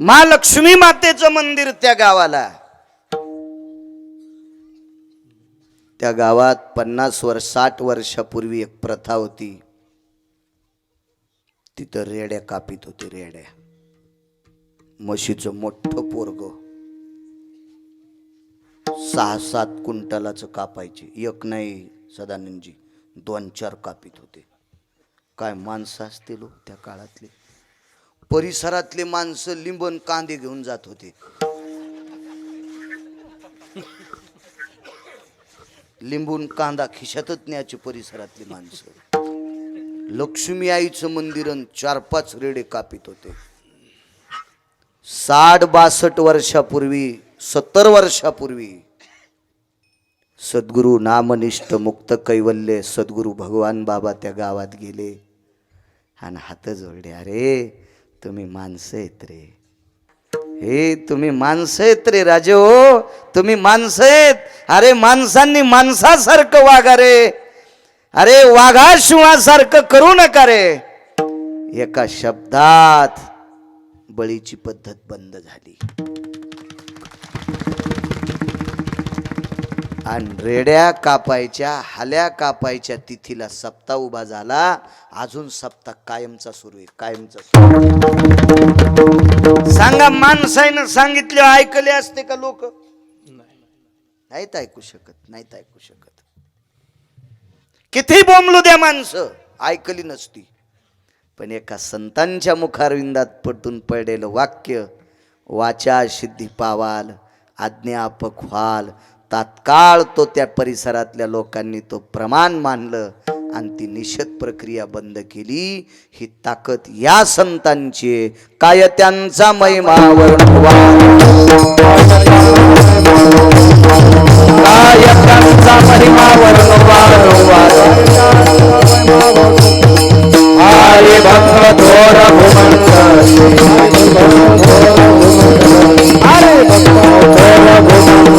महालक्ष्मी मातेचं मंदिर त्या गावाला. त्या गावात 50 वर्षापूर्वी एक प्रथा होती. तिथं रेड्या कापित होते. रेड्या, म्हशीचं मोठं पोरग 6-7 क्विंटलाचं कापायचे. एक नाही सदानंदजी, 2-4 कापित होते. काय माणसं असतील हो त्या काळातले. परिसरातले माणसं लिंबन कांदे घेऊन जात होते. लिंबून कांदा खिशातच न्यायचे परिसरातली माणसं. लक्ष्मी आईचं मंदिर 4-5 रेडे कापित होते. 60-62 वर्षापूर्वी, 70 वर्षापूर्वी सद्गुरू नामनिष्ठ मुक्त कैवल्य सद्गुरू भगवान बाबा त्या गावात गेले आणि हात जोडले. अरे तुम्ही माणसं आहेत रे, हे तुम्ही माणसं आहेत रे राजे, हो तुम्ही माणसं आहेत. अरे माणसांनी माणसासारखं वागा रे. अरे वाघाशिवासारखं करू नका रे. एका शब्दात बळीची पद्धत बंद झाली. आणि रेड्या कापायच्या, हाल्या कापायच्या तिथीला सप्ताह उभा झाला. अजून सप्ताह कायमचा सुरू आहे, कायमचा सुरू. सांगा, माणसानं सांगितले ऐकले असते का लोक? नाहीत ऐकू शकत, नाहीत ऐकू शकत. किती बोंबलू द्या माणसं, ऐकली नसती. पण एका संतांच्या मुखारविंदात पटून पडलेलं वाक्य, वाचा सिद्धी पावाल आज्ञापक व्हाल, तात्काळ तो त्या परिसरातल्या लोकांनी तो प्रमाण मानलं आणि ती निषेध प्रक्रिया बंद केली. ही ताकद या संतांची. काय त्यांचा महिमा वर्णवा, काय त्यांचा महिमा वर्णवा. आये भक्त थोर भुवंत, अरे भक्त थोर भुवंत.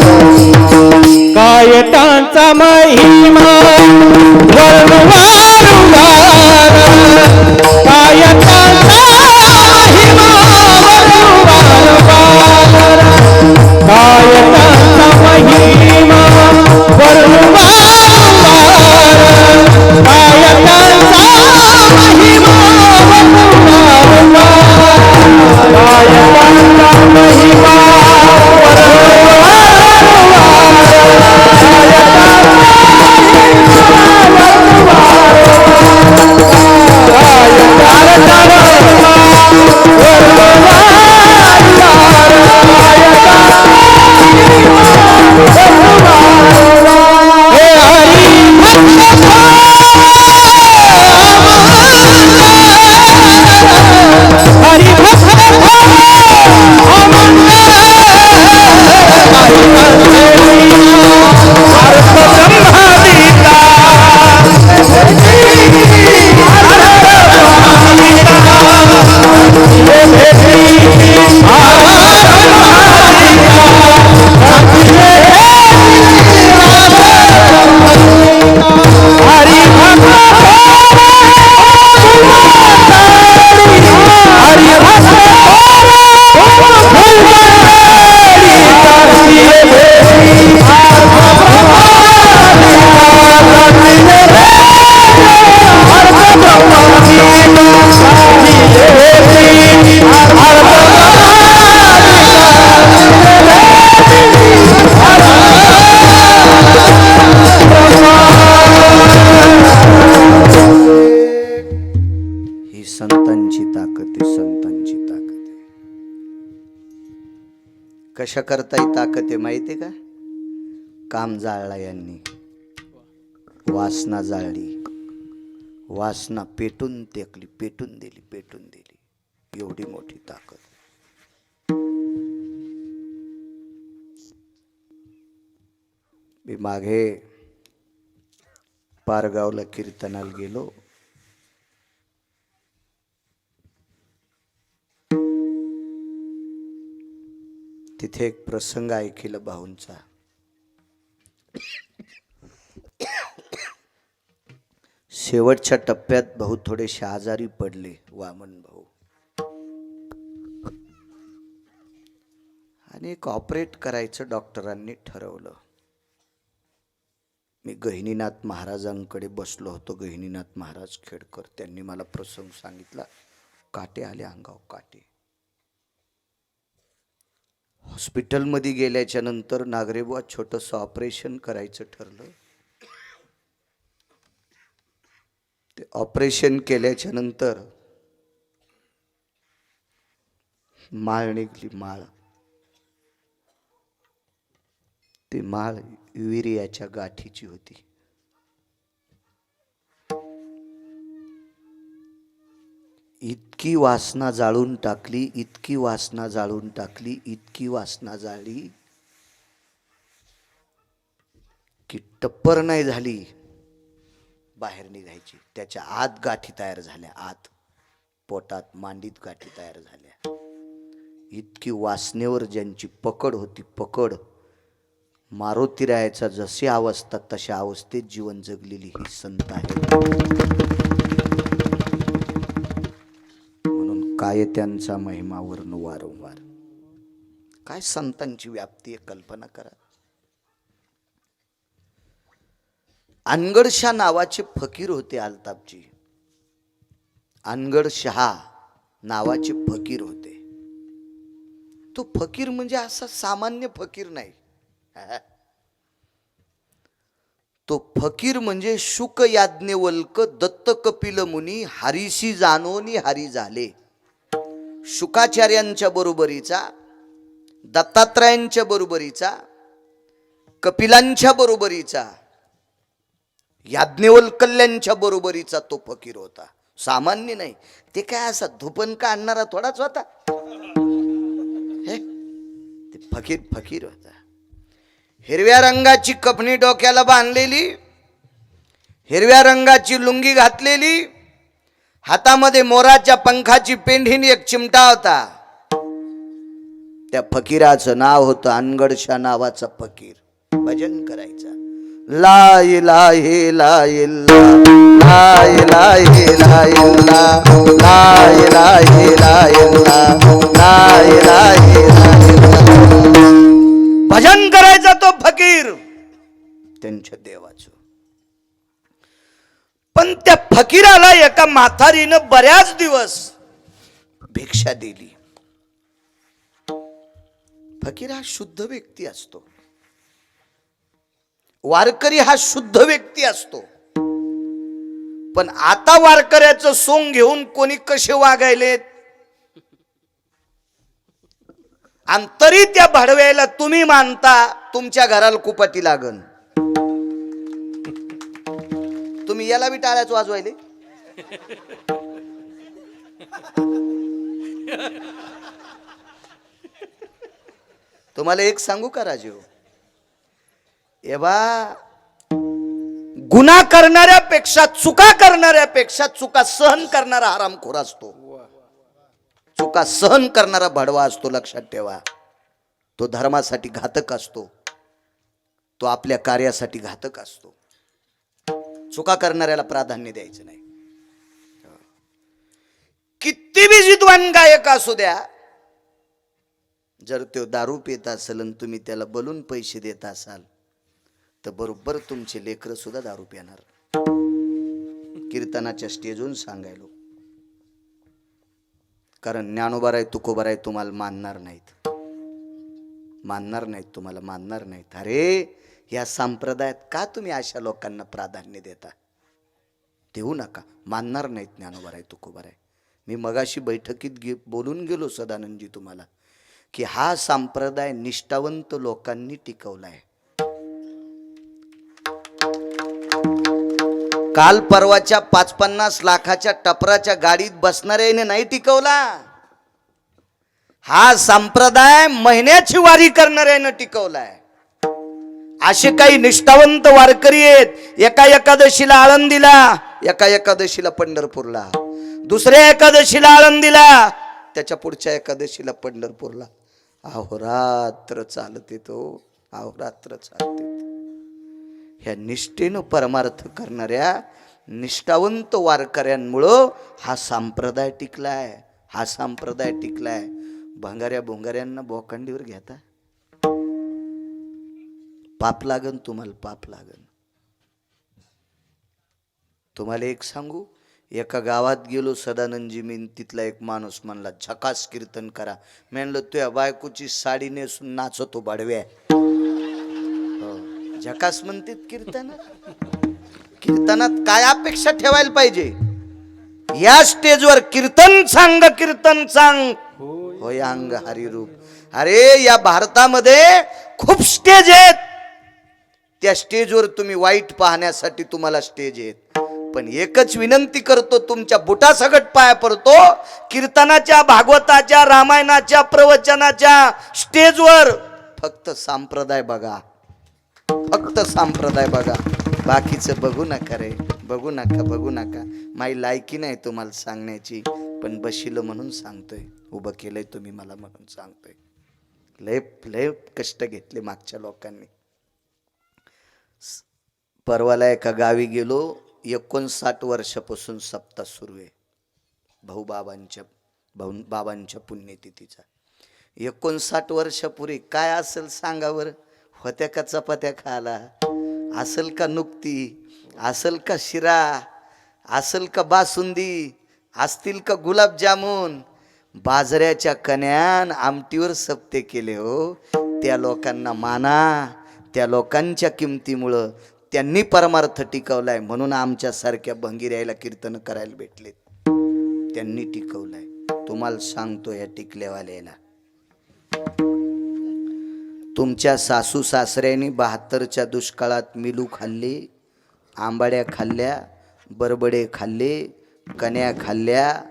काय त्यांचा महिमा वर्णवारुवार, काय त्यांचा महिमा वर्णवारुवार, काय त्यांचा महिमा वर्णवारुवार, काय त्यांचा महिमा वर्णवारुवार, काय त्यांचा महिमा कशा करता ही ताकद आहे माहिती का? काम जाळला यांनी, वासना जाळली, वासना पेटून टेकली, पेटून दिली, पेटून दिली. एवढी मोठी ताकद. मी मागे पारगावला कीर्तनाला गेलो. तिथे एक प्रसंग ऐकला भाऊंचा. शेवटच्या टप्प्यात भाऊ थोडेसे आजारी पडले. वामन भाऊ आणि एक ऑपरेट करायचं डॉक्टरांनी ठरवलं. मी गहिनीनाथ महाराजांकडे बसलो होतो. गहिनीनाथ महाराज खेडकर, त्यांनी मला प्रसंग सांगितला. काटे आले अंगावर, काटे. हॉस्पिटलमध्ये गेल्याच्या नंतर नागरेबुवा छोटंसं ऑपरेशन करायचं ठरलं. ते ऑपरेशन केल्याच्या नंतर माळ निघली, माळ. ती माळ युरियाच्या गाठीची होती. इतकी वासना जाळून टाकली, इतकी वासना जाळून टाकली, इतकी वासना जाळली की टप्पर नाही झाली बाहेर निघायची. त्याच्या आत गाठी तयार झाल्या, आत पोटात मांडीत गाठी तयार झाल्या. इतकी वासनेवर ज्यांची पकड होती, पकड, मारुतीरायाचा जशी अवस्था तशा अवस्थेत जीवन जगलेली ही संत आहे. म्हणून काय त्यांचा महिमा वर्ण वारंवार. काय संतांची व्याप्ती आहे, कल्पना करा. अनगडशाह नावाचे फकीर होते आलतापजी. अनगडशाह नावाचे फकीर होते. तो फकीर म्हणजे असा सामान्य फकीर नाही. तो फकीर म्हणजे शुक याज्ञवल्क दत्त कपिल मुनी हरीशी जानोनी हरी झाले. शुकाचार्यांच्या बरोबरीचा, दत्तात्रयांच्या बरोबरीचा, कपिलांच्या बरोबरीचा, याज्ञवल्क्यांच्या बरोबरीचा तो फकीर होता. सामान्य नाही. ते काय असा धुपन का आणणारा थोडाच होता. ते फकीर फकीर होता. हिरव्या रंगाची कफनी डोक्याला बांधलेली, हिरव्या रंगाची लुंगी घातलेली, हातामध्ये मोराच्या पंखाची पेंढीने एक चिमटा होता. त्या फकीराचं नाव होतं अनगडशाह नावाचा फकीर. भजन करायचा. ला इलाहा इल्लल्लाह, ला इलाहा इल्लल्लाह, ला इलाहा इल्लल्लाह, ला इलाहा इल्लल्लाह. भजन करायचा तो फकीर त्यांच्या देवाचं. पण त्या फकीराला एका म्हातारीनं बऱ्याच दिवस भिक्षा दिली. फकीर हा शुद्ध व्यक्ती असतो, वारकरी हा शुद्ध व्यक्ती असतो. पण आता वारकऱ्याचं सोंग घेऊन कोणी कसे वागायलेत, आणि तरी त्या भाडव्याला तुम्ही मानता तुमच्या घराला कुपाती लागन. तुम्ही याला बी टाळ्याच वाजवायले. तुम्हाला एक सांगू का राजीव, एबा गुन्हा करणाऱ्यापेक्षा, चुका करणाऱ्यापेक्षा चुका सहन करणारा हरामखोर असतो. चुका सहन करणारा भडवा असतो. लक्षात ठेवा. तो धर्मासाठी घातक असतो, तो आपल्या कार्यासाठी घातक असतो. चुका करणाऱ्याला प्राधान्य द्यायचं नाही. किती बी विद्वान गायक असू द्या, जर तो दारू पित असेल आणि तुम्ही त्याला बोलून पैसे देत असाल तर बरोबर तुमचे लेकरं सुद्धा दारू पिणार. कीर्तनाच्या स्टेजवरून सांगायलो. कारण ज्ञानोबाराय तुकोबाराय तुम्हाला मानणार नाहीत, मानणार नाहीत, तुम्हाला मानणार नाहीत. अरे या संप्रदायात का तुम्ही अशा लोकांना प्राधान्य देता? देऊ नका. मानणार नाहीत ज्ञानोबाराय तुकोबाराय. मी मगाशी बैठकीत बोलून गेलो सदानंदजी तुम्हाला की हा संप्रदाय निष्ठावंत लोकांनी टिकवलाय. काल परवाच्या 5-50 लाखाच्या टपराच्या गाडीत बसणाऱ्याने नाही टिकवला. हा संप्रदाय महिन्याची वारी करणाऱ्याने टिकवलाय. असे काही निष्ठावंत वारकरी आहेत. एका एकादशीला आळंदीला, एका एकादशीला पंढरपूरला, दुसऱ्या एकादशीला आळंदीला, त्याच्या पुढच्या एकादशीला पंढरपूरला. अहोरात्र चालते तो, अहोरात्र चालते. ह्या निष्ठेनं परमार्थ करणाऱ्या निष्ठावंत वारकऱ्यांमुळं हा संप्रदाय टिकलाय. हा संप्रदाय टिकलाय. भंगाऱ्या भोंगाऱ्यांना बोकांडीवर घेता. पाप लागन तुम्हाला, पाप लागन. तुम्हाला एक सांगू, एका गावात गेलो सदानंदजी मी, तिथला एक माणूस म्हणला झकास कीर्तन करा. मी म्हणलं तुझ्या बायकोची साडी नेसून नाचतो बडव्या. झकास म्हणतात कीर्तन. कीर्तनात काय अपेक्षा ठेवायला पाहिजे? या स्टेजवर कीर्तन सांग, कीर्तन सांग, होय अंग हरिरूप. अरे या भारतामध्ये खूप स्टेज आहेत, त्या स्टेजवर तुम्ही वाईट पाहण्यासाठी तुम्हाला स्टेज आहेत. पण एकच विनंती करतो, तुमच्या बुटासकट पाया पडतो, कीर्तनाच्या, भागवताच्या, रामायणाच्या, प्रवचनाच्या स्टेजवर फक्त संप्रदाय बघा, फक्त संप्रदाय बघा, बाकीचं बघू नका रे, बघू नका, बघू नका. माझी लायकी नाही तुम्हाला सांगण्याची, पण बशिलं म्हणून सांगतोय, उभं केलंय तुम्ही मला म्हणून सांगतोय. लय लय कष्ट घेतले मागच्या लोकांनी. परवाला एका गावी गेलो, 59 वर्षापासून सप्ताह सुरू आहे बाबांच्या पुण्यतिथीचा. 59 वर्षापूर्वी काय असेल सांगावर? होत्या का चपात्या खायला? असेल का नुकती? असेल का शिरा? असेल का बासुंदी? असतील का गुलाबजामुन? बाजऱ्याच्या कण्यान आमटीवर सप्ते केले हो. त्या लोकांना माना, त्या लोकांच्या किमतीमुळं त्यांनी परमार्थ टिकवलाय, म्हणून आमच्यासारख्या भंगीऱ्याला कीर्तन करायला भेटले. त्यांनी टिकवलाय. तुम्हाला सांगतो या टिकलेवाल्याला, तुमच्या सासू सासऱ्यांनी 72च्या दुष्काळात मिलू खाल्ले, आंबाड्या खाल्ल्या, बरबडे खाल्ले, कण्या खाल्ल्या,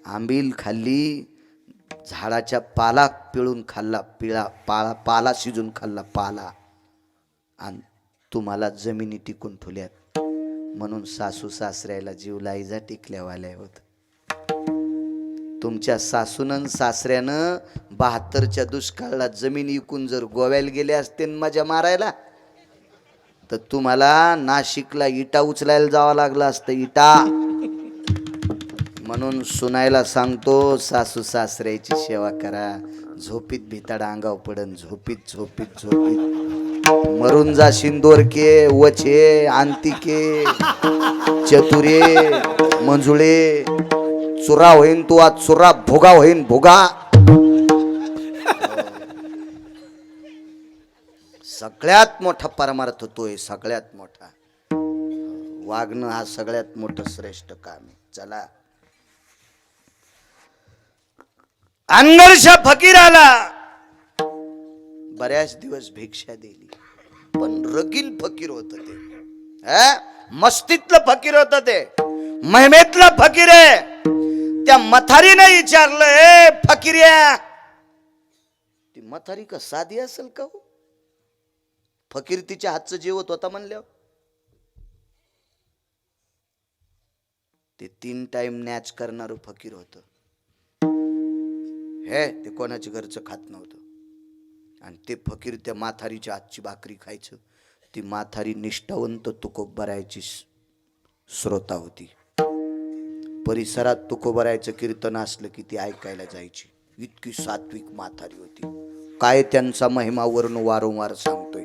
आंबील खाल्ली, झाडाच्या पाला पिळून खाल्ला, पाला शिजून खाल्ला पाला, आणि तुम्हाला जमिनी टिकून ठेवल्यात. म्हणून सासू सासऱ्याला जीव लाईजा टिकल्यावाल्या होत. तुमच्या सासूनं सासऱ्यानं 72च्या दुष्काळाला जमीन विकून जर गोव्याला गेले असते मजा मारायला, तर तुम्हाला नाशिकला इटा उचलायला जावं लागलं असतं, इटा. म्हणून सुनायला सांगतो, सासू सासऱ्याची सेवा करा. झोपीत भिताड अंगाव पडन, झोपीत झोपीत झोपीत मरून जा. शिंदोरके, वछे, आंतिके, चतुरे, मंजुळे, चुरा होईन तू आज चुरा, भोगा होईन भोगा. सगळ्यात मोठा परमार्थ तो आहे, सगळ्यात मोठा. वागणं हा सगळ्यात मोठं श्रेष्ठ काम आहे. चला, अंगरशा फकीराला बऱ्याच दिवस भिक्षा दिली, पण रगील फकीर होत ते. मस्तीतलं फकीर होत ते, महिमेतलं फकीर आहे. त्या मथारीने विचारलं, ए फकीर्या, ती मथारी का साधी असेल का हो? फकीर तिच्या हातचं जेवत होता म्हणल्यावर. ते 3 टाइम नॅच करणारं फकीर होतं. हे ते कोणाच्या घरचं खात नव्हतं, आणि ते फकीर त्या माथारीच्या हातची भाकरी खायचं. ती माथारी निष्ठावंत तुकोबारायची श्रोता होती. परिसरात तुकोबारायचं कीर्तन असलं की ती ऐकायला जायची. इतकी सात्विक माथारी होती. काय त्यांचा महिमा वरून वारंवार सांगतोय.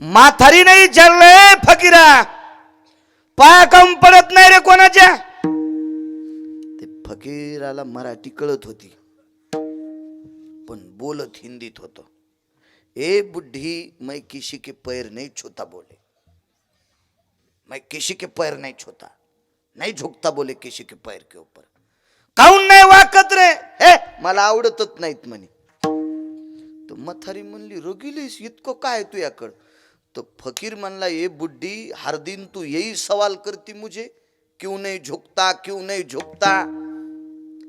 माथारीने विचारलंय, फकीरा पाया कम पडत नाही रे कोणाच्या? ते फकीराला मराठी कळत होती, पण बोलत हिंदीत होतं. ए बुढ़ी, मैं किसी के पैर नहीं छूता बोले, मैं किसी के पैर नहीं छूता, नहीं झुकता बोले किसी के पैर के ऊपर. काऊन नाही वाकत रे? हे मला आवडतच नाहीत म्हणे. तर मथारी म्हणली, रगिलीस इतकं काय तुझ्याकडं? तो फकीर म्हणला, ए बुड्ढी, हर दिन तू यही सवाल करती मुझे, क्यों नहीं झुकता, क्यों नहीं झुकता?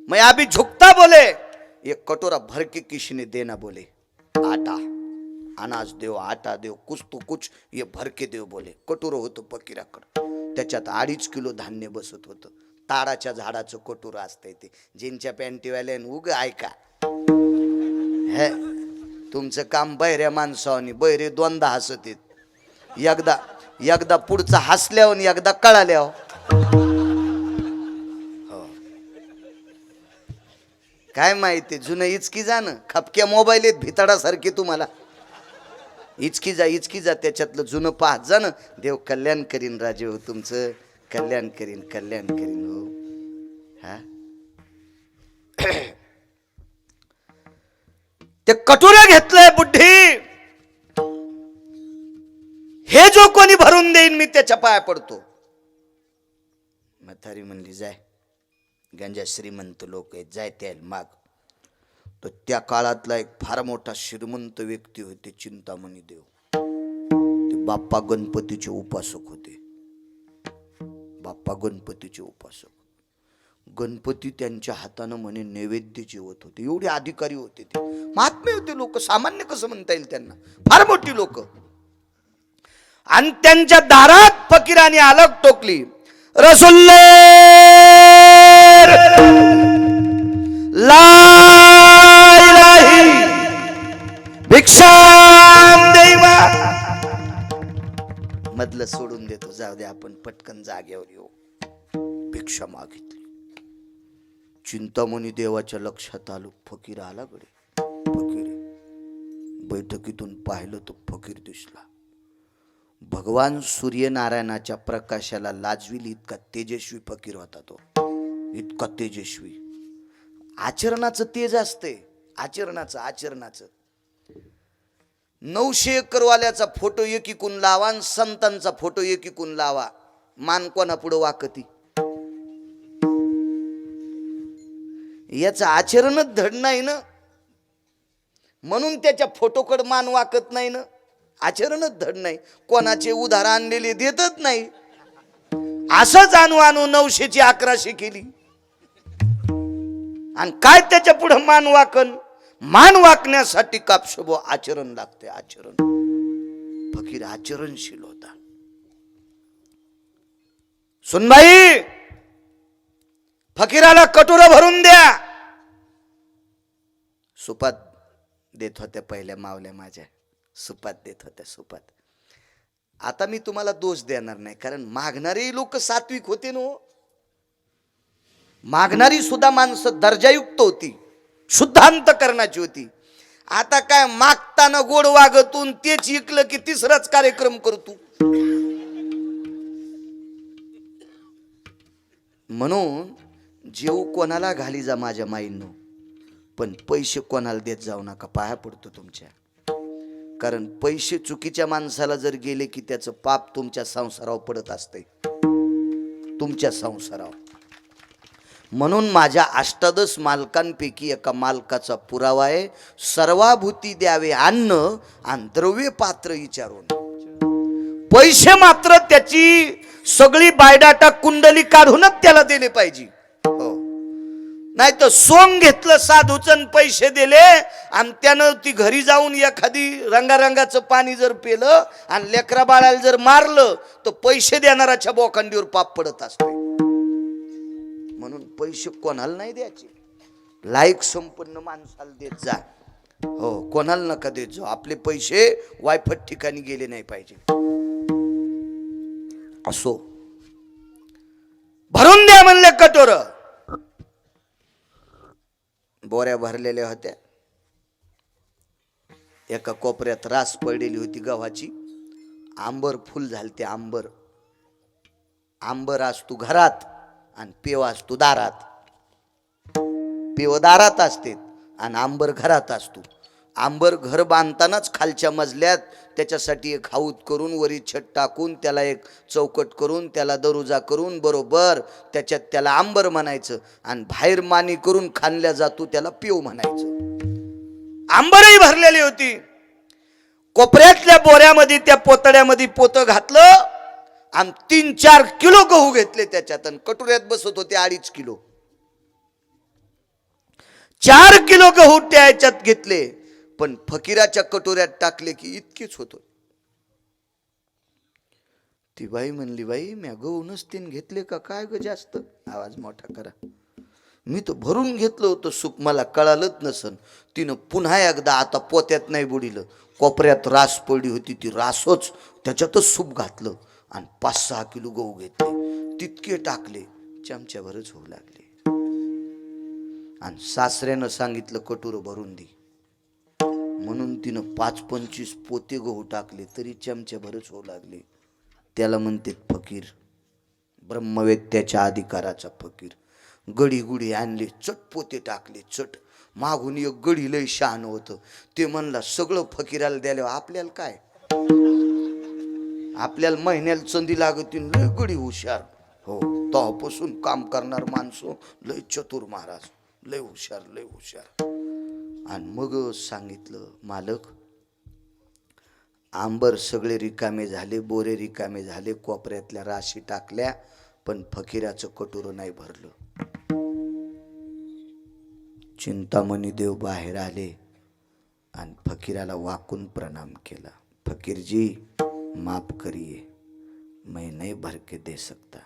मैं अभी झुकता बोले, एक कटोरा भर के किसी ने देना बोले, आटा, अनाज देव, आटा देव, कुछ तो कुछ ये भर के देव बोले. कटोरं होतं फकीराकडं, त्याच्यात 2.5 किलो धान्य बसत होतं. ताडाच्या झाडाचं कटोरं असतंय ते. जिनच्या पॅन्टीवाल्यान उग ऐका, हे तुमचं काम बहिऱ्या माणसावानी, बहिरे 2दा हसत येत. एकदा पुढचा हसल्यावर, एकदा कळाल्यावर. काय माहिती, जुनं इचकी जाणं, खपक्या मोबाईल आहेत भिताडासारखे तुम्हाला. इचकी जा त्याच्यातलं जुनं पाहत जा ना. देव कल्याण करीन राजे हो, तुमचं कल्याण करीन हो. हा ते कटोऱ्या घेतलंय बुड्ढी, हे जो कोणी भरून देईन मी त्याच्या पाया पडतो. म्हातारी म्हणली जाय, गंजा श्रीमंत लोक आहेत, जाय त्या माग. तर त्या काळातला एक फार मोठा श्रीमंत व्यक्ती होते चिंतामणी देव. ते बाप्पा गणपतीचे उपासक होते. बाप्पा गणपतीचे उपासक. गणपती त्यांच्या हातानं म्हणे नैवेद्य जेवत होते. एवढे अधिकारी होते ते, महात्मे होते लोक, सामान्य कसं म्हणता येईल त्यांना, फार मोठी लोक. आणि त्यांच्या दारात फकीराने अलग टोकली, रसुल्ले ला इलाही भिक्षाम देवा. मधलं सोडून देतो, जाऊ दे आपण पटकन जागेवर येऊ. भिक्षा मागितली. चिंतामणी देवाच्या लक्षात आलं, फकीर आला गडे. फकीर बैठकीतून पाहिलं तर फकीर दिसला. भगवान सूर्यनारायणाच्या प्रकाशाला लाजविल इतका तेजस्वी फकीर होता तो. इतका तेजस्वी. आचरणाचं तेज असते, आचरणाचं. 900 एकरवाल्याचा फोटो एकीकून लावा आणि संतांचा फोटो एकीकून लावा, मान कोणा पुढे वाकती. याचं आचरणच धड नाही ना, म्हणून त्याच्या फोटोकडे मान वाकत नाही ना. आचरणच धड नाही, कोणाचे उधार आणलेले देतच नाही. असंच आणू 900ची 1100 केली. आणि काय त्याच्या पुढे मान वाकन. मान वाकण्यासाठी कापशबो आचरण लागते, आचरण. फकीर आचरणशील होता. सुनबाई, फकीराला कटोरा भरून द्या. सुपात देत होत्या पहिल्या मावल्या माझ्या, सुपात देत होत्या, सुपात. आता मी तुम्हाला दोष देणार नाही, कारण मागणारे लोक सात्विक होते नो. मागणारी सुद्धा माणसं दर्जायुक्त होती, शुद्ध अंतकरणाची होती. आता काय मागताना गोड वागतून तेच ऐकलं की तिसराच कार्यक्रम करतो. म्हणून जेव कोणाला घाली जा माझ्या माईंनो, पण पैसे कोणाला देत जाऊ नका, पाया पडतो तुमच्या. कारण पैसे चुकीच्या माणसाला जर गेले की त्याचं पाप तुमच्या संसारावर पडत असते, तुमच्या संसारावर. म्हणून माझ्या 18 मालकांपैकी एका मालकाचा पुरावा आहे, सर्वाभूती द्यावे अन्न आणि द्रव्य पात्र विचारून. पैसे मात्र त्याची सगळी बायोडाटा कुंडली काढूनच त्याला दिले पाहिजे. हो, नाही तर सोंग घेतलं साधूचं, पैसे दिले आणि त्यानं ती घरी जाऊन एखादी रंगारंगाचं पाणी जर पेलं आणि लेकरा बाळाला जर मारलं तर पैसे देणाराच्या बोकांडीवर पाप पडत असते. म्हणून पैसे कोणाला नाही द्यायचे, लायक संपन्न माणसाला देत जा. हो, कोणाला नका देत जाऊ. आपले पैसे वायफट ठिकाणी गेले नाही पाहिजे. असो, भरून द्या म्हणले कटोर. बोऱ्या भरलेल्या होत्या. एका कोपऱ्यात रास पडलेली होती गव्हाची. आंबर फुल झालते, आंबर. आंबर असतो घरात आणि पेव असतो दारात. पेव दारात असते आणि आंबर घरात असतो. आंबर घर बांधतानाच खालच्या मजल्यात त्याच्यासाठी एक हाऊत करून वरी छत टाकून त्याला एक चौकट करून त्याला दरुजा करून बरोबर त्याच्यात त्याला आंबर म्हणायचं आणि बाहेर मानी करून खाणल्या जातो त्याला पेव म्हणायचं. आंबरही भरलेली होती. कोपऱ्यातल्या बोऱ्यामध्ये त्या पोतड्यामध्ये पोतं घातलं आणि 3-4 किलो गहू घेतले त्याच्यात आणि कटोऱ्यात बसत होते 2.5 किलो. 4 किलो गहू त्या याच्यात घेतले, पण फकीराच्या कटोऱ्यात टाकले की इतकेच होतो. ती बाई म्हणली, बाई म्या गहू नसतीन घेतले का काय ग जास्त. आवाज मोठा करा. मी तर भरून घेतलं होतं सूप, मला कळालंच नसन. तिनं पुन्हा एकदा, आता पोत्यात नाही बुडीलं, कोपऱ्यात रास पडली होती, ती रासच त्याच्यातच सूप घातलं आणि 5-6 किलो गहू घेतले, तितके टाकले, चमच्याभरच होऊ लागले. आणि सासऱ्यानं सांगितलं कटोरं भरून दे. म्हणून तिनं 5-25 पोते गहू टाकले तरी चमच्याभरच होऊ लागले. त्याला म्हणते फकीर, ब्रह्मवेत्याच्या अधिकाराचा फकीर. गडी गुडी आणले, चट पोते टाकले, चट. मागून एक गडी लय शहाण होतं, ते म्हणला सगळं फकीराला द्यायला आपल्याला काय, आपल्याला महिन्याला चंदी लागतील, लय गडी हुशार. हो, तेव्हापासून काम करणार माणसं लय चतुर महाराज, लय हुशार, लय हुशार. आणि मग सांगितलं, मालक आंबर सगळे रिकामे झाले, बोरे रिकामे झाले, कोपऱ्यातल्या राशी टाकल्या, पण फकीराचं कटोरं नाही भरलं. चिंतामणी देव बाहेर आले आणि फकीराला वाकून प्रणाम केला. फकीरजी माफ करिए, मैं नहीं भर के दे सकता.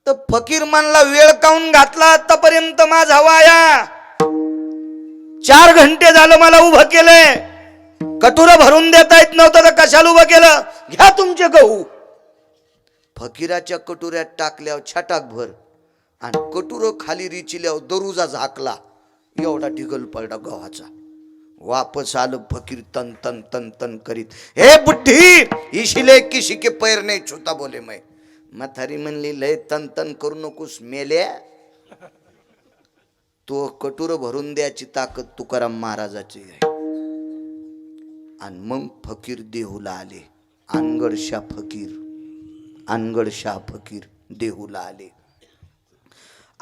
तर फकीर म्हणला, वेळ काऊन घातला आतापर्यंत माझा वाया? 4 घंटे झालं मला उभं केलंय, कटोरं भरून देता येत नव्हतं तर कशाला उभं केलं? घ्या तुमचे गहू. फकीराच्या कटोऱ्यात टाकल्यावर छटाक भर आणि कटोरं खाली रिचिल्यावर दरुजा झाकला, एवढा ढिगल पडला गव्हाचा. वापस आलं फकीर तन तन तन तन करीत, हे बुड्ढी, इशिले किसी के पैर नहीं छूता बोले मैं. म्हातारी म्हणली, लय तन तन करू नकोस मेल्या, तो कटोरं भरून द्यायची ताकद तुकाराम महाराजाची आहे. आणि मग फकीर देहूला आले, अनगडशाह फकीर, अनगडशाह फकीर देहूला आले.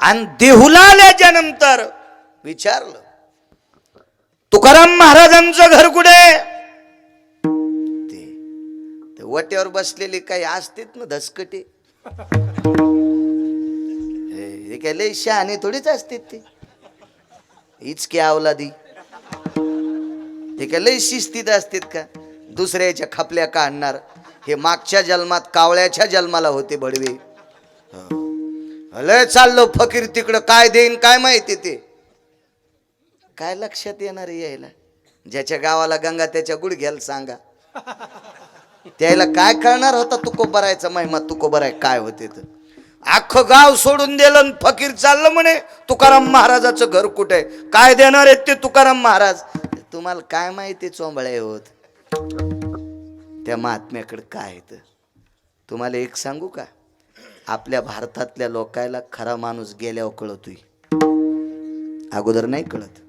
आणि देहूला आल्याच्या नंतर विचारलं, तुकाराम महाराजांचं घर कुठे? ते वट्यावर बसलेले काही असतेत ना धसकटे, हे काय लय शहाणे थोडीच असते, ते इचके अवलादी, ते काय लय शिस्तीत असतात का? दुसऱ्याच्या खपल्या काढणार. हे मागच्या जन्मात कावळ्याच्या जन्माला होते भडवे. लय चाललो फकीर तिकडं, काय देईन काय माहिती, ते काय लक्षात येणार यायला? ज्याच्या गावाला गंगा त्याच्या गुडघ्याला सांगा, त्याला काय कळणार होता तुकोबरायचा महिमा, तुकोबराय काय होते. तर अख्खं गाव सोडून दिलं, फकीर चाललं म्हणे तुकाराम महाराजाचं घर कुठे, काय देणार आहेत ते तुकाराम महाराज. तुम्हाला काय माहिती चोंबळे होत त्या महात्म्याकडे काय आहे. तुम्हाला एक सांगू का, आपल्या भारतातल्या लोकायला खरा माणूस गेल्यावर कळतोय, अगोदर नाही कळत.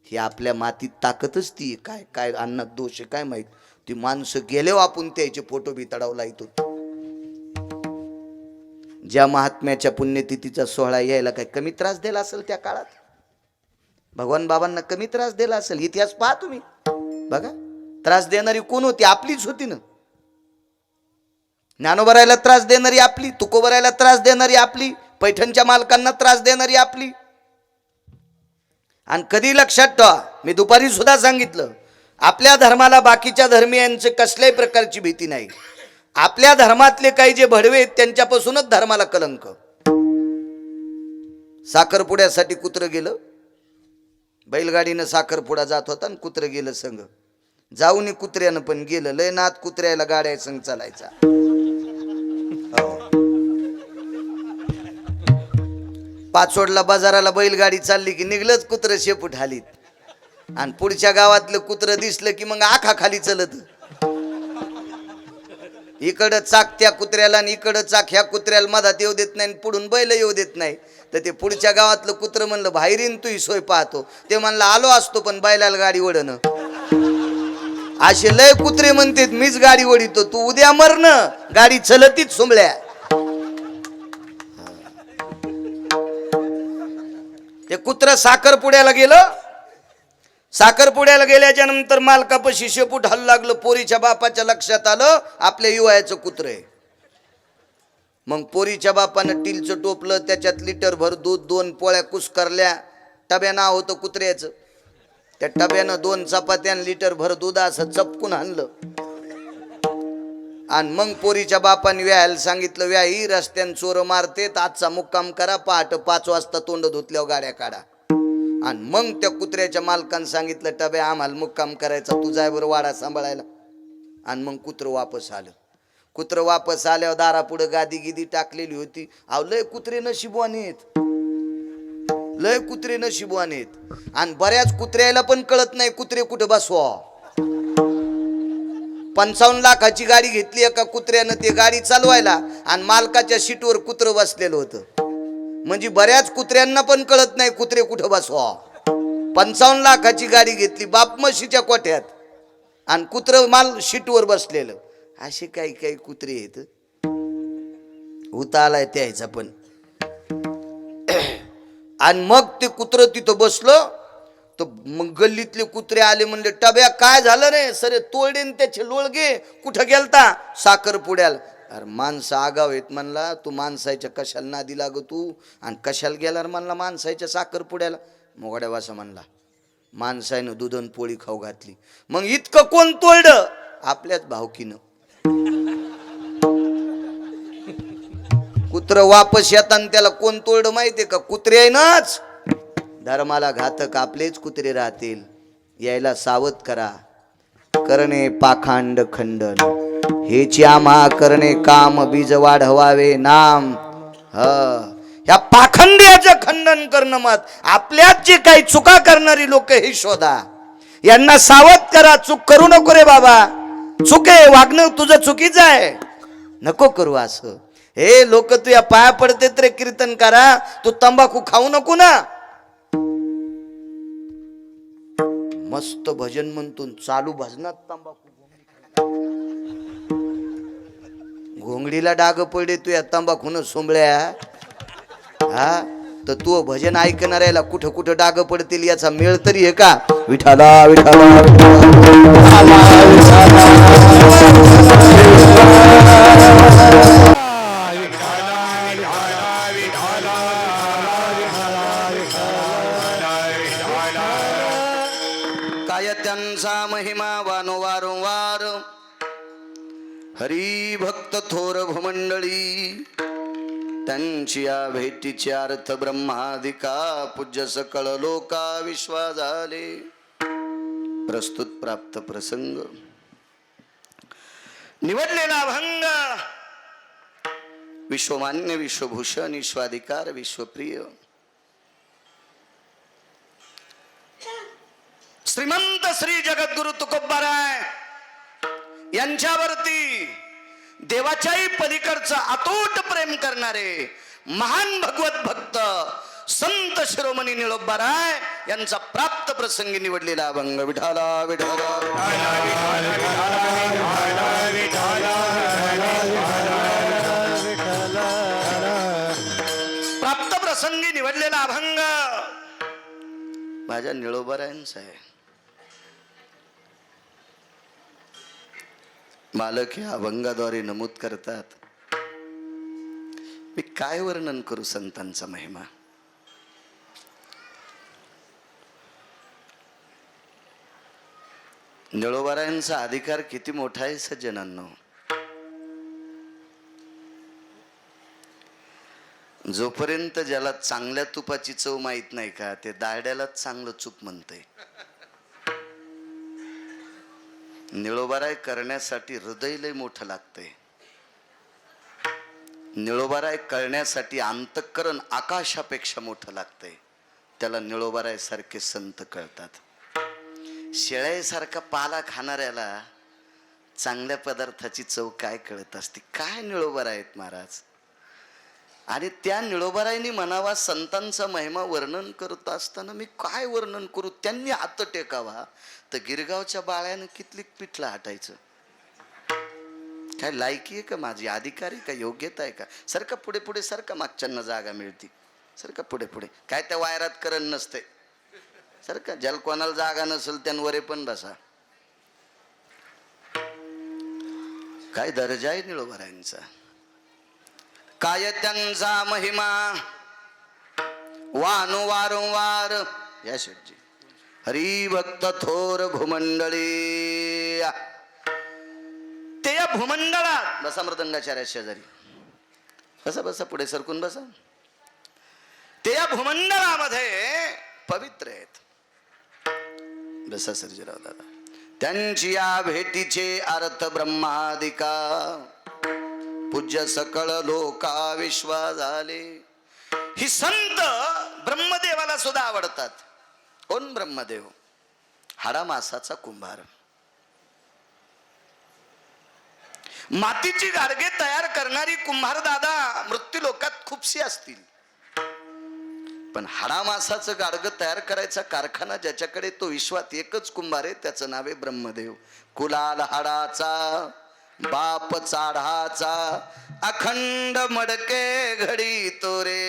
ही आपल्या मातीत ताकदच ती काय काय अन्नात दोष काय माहित. ती माणसं गेल्यावर आपण त्याचे फोटो बितडावला येतो. ज्या महात्म्याच्या पुण्यतिथीचा सोहळा यायला काय कमी त्रास दिला असेल त्या काळात? भगवान बाबांना कमी त्रास दिला असेल? इतिहास पहा तुम्ही, बघा त्रास देणारी कोण होती? आपलीच होती ना. ज्ञानोबरायला त्रास देणारी आपली, तुकोबरायला त्रास देणारी आपली, पैठणच्या मालकांना त्रास देणारी आपली. आणि कधी लक्षात ठेवा, मी दुपारी सुद्धा सांगितलं, आपल्या धर्माला बाकीच्या धर्मियांचे कसल्याही प्रकारची भीती नाही. आपल्या धर्मातले काही जे भडवे आहेत त्यांच्यापासूनच धर्माला कलंक. साखरपुड्यासाठी कुत्रं गेलं, बैलगाडीनं साखरपुडा जात होता आणि कुत्रं गेलं संग. जाऊन कुत्र्यानं पण गेलं, लय नात कुत्र्याला गाड्या संग चालायचा. पाचोडला बाजाराला बैलगाडी चालली की निघलंच कुत्रं शेपूट हालीत, आणि पुढच्या गावातलं कुत्रं दिसलं की मग आखा खाली चलत. इकडं चाक त्या कुत्र्याला आणि इकडं चाक ह्या कुत्र्याला मधात येऊ देत नाही, पुढून बैल येऊ देत नाही. तर ते पुढच्या गावातलं कुत्रं म्हणलं, बाहेरीन तू सोय पाहतो. ते म्हणलं, आलो असतो पण बैलाला गाडी वडणं. असे लय कुत्रे म्हणतात, मीच गाडी वडितो, तू उद्या मरण, गाडी चलतीच सुंबळ्या. ते कुत्र साखरपुड्याला गेलं. साखरपुड्याला गेल्याच्या नंतर मालकापाशी शेपूट हल्लं लागलं. पोरीच्या बापाच्या लक्षात आलं आपल्या युवाचं कुत्र आहे. मग पोरीच्या बापानं टीलचं टोपलं, त्याच्यात लिटर भर दूध, 2 पोळ्या कुस्करल्या. टब्या नाव होतं कुत्र्याचं. त्या टब्यानं 2 चपात्या लिटर भर दूध असं चपकून आणलं. आणि मग पोरीच्या बापाने व्यायला सांगितलं, व्याही रस्त्यान चोर मारतेत, आजचा मुक्काम करा, पहाटे 5 वाजता तोंड धुतल्यावर गाड्या काढा. आणि मग त्या कुत्र्याच्या मालकानं सांगितलं, टब्या आम्हाला मुक्काम करायचा, तू जाय बरं वाडा सांभाळायला. आणि मग कुत्रं वापस आलं. कुत्रं वापस आल्यावर दारापुढं गादी गिदी टाकलेली होती. अहो लय कुत्रे नशिबवान आहेत, लय कुत्रे नशिबवान आहेत. आणि बऱ्याच कुत्र्याला पण कळत नाही कुत्रे कुठं बसवा. 55 लाखाची गाडी घेतली एका कुत्र्यानं ते गाडी चालवायला आणि मालकाच्या सीटवर कुत्रं बसलेलं होतं. म्हणजे बऱ्याच कुत्र्यांना पण कळत नाही कुत्रे कुठं बसवा. 55 लाखाची गाडी घेतली बाप म्हशीच्या कोठ्यात आणि कुत्र माल सीटवर बसलेलं. असे काही काही कुत्रे आहेत. उता आलाय त्याचा पण. आणि मग ते कुत्र तिथं बसलं तर मग गल्लीतले कुत्रे आले म्हणले टब्या काय झालं रे सरे तोडे त्याचे लोळगे कुठं गेलता साखरपुड्याला. अरे माणसं आगाव आहेत म्हणला तू माणसाच्या कशाला नादी लाग तू आणि कशाला गेला म्हणला माणसाच्या साखरपुड्याला. मोगड्या वासा म्हणला माणसानं दुधन पोळी खाऊ घातली. मग इतकं कोण तोडलं आपल्याच भावकीनं. कुत्र वापस येताना त्याला कोण तोडलं माहितीये का कुत्र्यानंच. धर्माला घातक आपलेच कुत्रे राहतील यायला सावध करा. करणे पाखांड खंडन हेची आम्हा करणे काम बीज वाढवावे नाम. ह्या पाखंड्याचं खंडन करणं मत. आपल्यात जे काही चुका करणारी लोक हे शोधा यांना सावध करा. चूक करू नको रे बाबा. चुक आहे वागणं तुझं चुकीचं आहे नको करू असं. हे लोक तुझ्या पाया पडतेत रे कीर्तन करा तू तंबाखू खाऊ नको ना. मस्त भजन म्हणतो चालू भजनात तंबाखू. घोंगडीला डाग पडे तू या तंबाखून सोंबळ्या. हा तर तू भजन ऐकणाऱ्याला कुठं कुठं डाग पडतील याचा मेळ तरी आहे का. विठाला विठाला काय त्यांचा महिमा वारंवार हरी भक्त थोर भूमंडळी. त्यांची या भेटीचे अर्थ ब्रह्मादिका पूज्य सकळ लोका विश्वा झाले. प्रस्तुत प्राप्त प्रसंग निवडलेला अभंग विश्वमान्य विश्वभूषण विश्वाधिकार विश्वप्रिय श्रीमंत श्री जगद्गुरु तुकोबाराय यांच्यावरती देवाच्याही पलीकडचं अतूट प्रेम करणारे महान भगवत भक्त संत शिरोमणी निळोबाराय यांचा प्राप्त प्रसंगी निवडलेला अभंग. विठाला विठाला प्राप्त प्रसंगी निवडलेला अभंग माझ्या निळोबारायांचा आहे. मालक या अभंगाद्वारे नमूद करतात मी काय वर्णन करू संतांचा महिमा. निळोबारायांचा अधिकार किती मोठा आहे सज्जनांनो. जोपर्यंत ज्याला चांगल्या तुपाची चव माहित नाही का ते दारड्यालाच चांगलं चूप म्हणतंय. निळोबाराय करण्यासाठी हृदय लय मोठं लागतंय. निळोबाराय करण्यासाठी अंतःकरण आकाशापेक्षा मोठं लागतंय. त्याला निळोबाराय सारखे संत कळतात. शेळ्यासारखा पाला खाणाऱ्याला चांगल्या पदार्थाची चव काय कळत असते. काय निळोबाराय आहेत महाराज. आणि त्या निळोबारायनी म्हणावा संतांचा महिमा वर्णन करत असताना मी काय वर्णन करू. त्यांनी हात टेकावा तर गिरगावच्या बाळ्यानं कितलीक पिठलं हटायचं. काय लायकी आहे का माझी अधिकारी का योग्यता आहे का. सारखा पुढे पुढे सारखा मागच्यांना जागा मिळते. सारखा पुढे पुढे काय त्या वायरात करण नसते. सारखा ज्याला कोणाला जागा नसेल त्यांवरे पण बसा. काय दर्जा आहे निळोबारायांचा. काय त्यांचा महिमा वानु वारंवार या शेठजी हरी भक्त थोर भूमंडळी. ते या भूमंडळात बसा मृदंगाचार्या शेजारी बसा बसा पुढे सरकून बसा. ते या भूमंडळामध्ये पवित्र आहेत. बसा सर्जीराव दादा. त्यांची या भेटीचे अर्थ ब्रह्मादिका पूज्य सकळ लोका विश्वा झाले. ही संत ब्रह्मदेव ब्रह्मदेवाला सुद्धा आवडतात. कोण ब्रह्मदेव? हाडामासाचा कुंभार. मातीची गाडगे तयार करणारी कुंभार दादा मृत्यू लोकात खूपशी असतील, पण हाडामासाचं गाडगं तयार करायचा कारखाना ज्याच्याकडे, तो विश्वात एकच कुंभार आहे, त्याचं नाव आहे ब्रह्मदेव. कुलाल हाडाचा बाप चाढाचा, अखंड मडके घडी तोरे.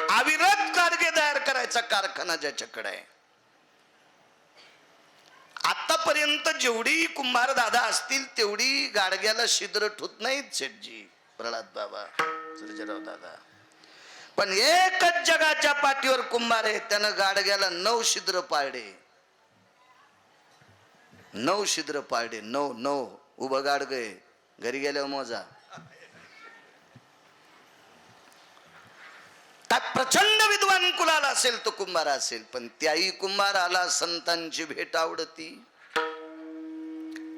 अविरत गाडगे तयार करायचा कारखाना ज्याच्याकडे आहे. आतापर्यंत जेवढी कुंभार दादा असतील तेवढी गाडग्याला छिद्र ठुत नाहीत शेठजी, प्रल्हाद बाबा, सर्जेराव दादा. पण एकच जगाच्या पाठीवर कुंभार आहे, त्यानं गाडग्याला 9 छिद्र पाडले. 9 छिद्र पाडले. 9 उभं गाडग आहे. घरी गेल्यावर मोजा. प्रचंड विद्वान कुलाला असेल तो कुंभार असेल, पण त्याही कुंभाराला संतांची भेट आवडती.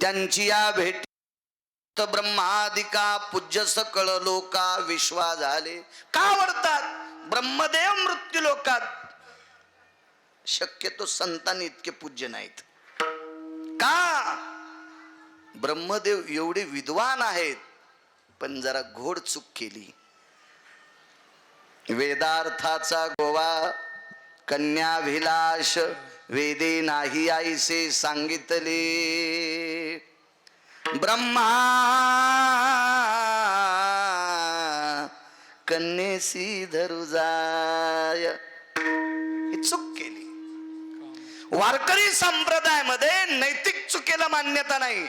त्यांची या भेट ब्रह्मादिका पूज्य सकळ लोका विश्वा झाले. का आवडतात? ब्रह्मदेव मृत्यू लोकात शक्यतो संतांनी इतके पूज्य नाहीत. का? ब्रह्मदेव एवढे विद्वान आहेत, पण जरा घोड चूक केली. वेदार्थाचा गोवा कन्याभिलाष वेदे नाही आईसे सांगितले. ब्रह्मा कन्येसी धरू जाय, ही चूक केली. वारकरी संप्रदायामध्ये नैतिक चुकीला मान्यता नाही,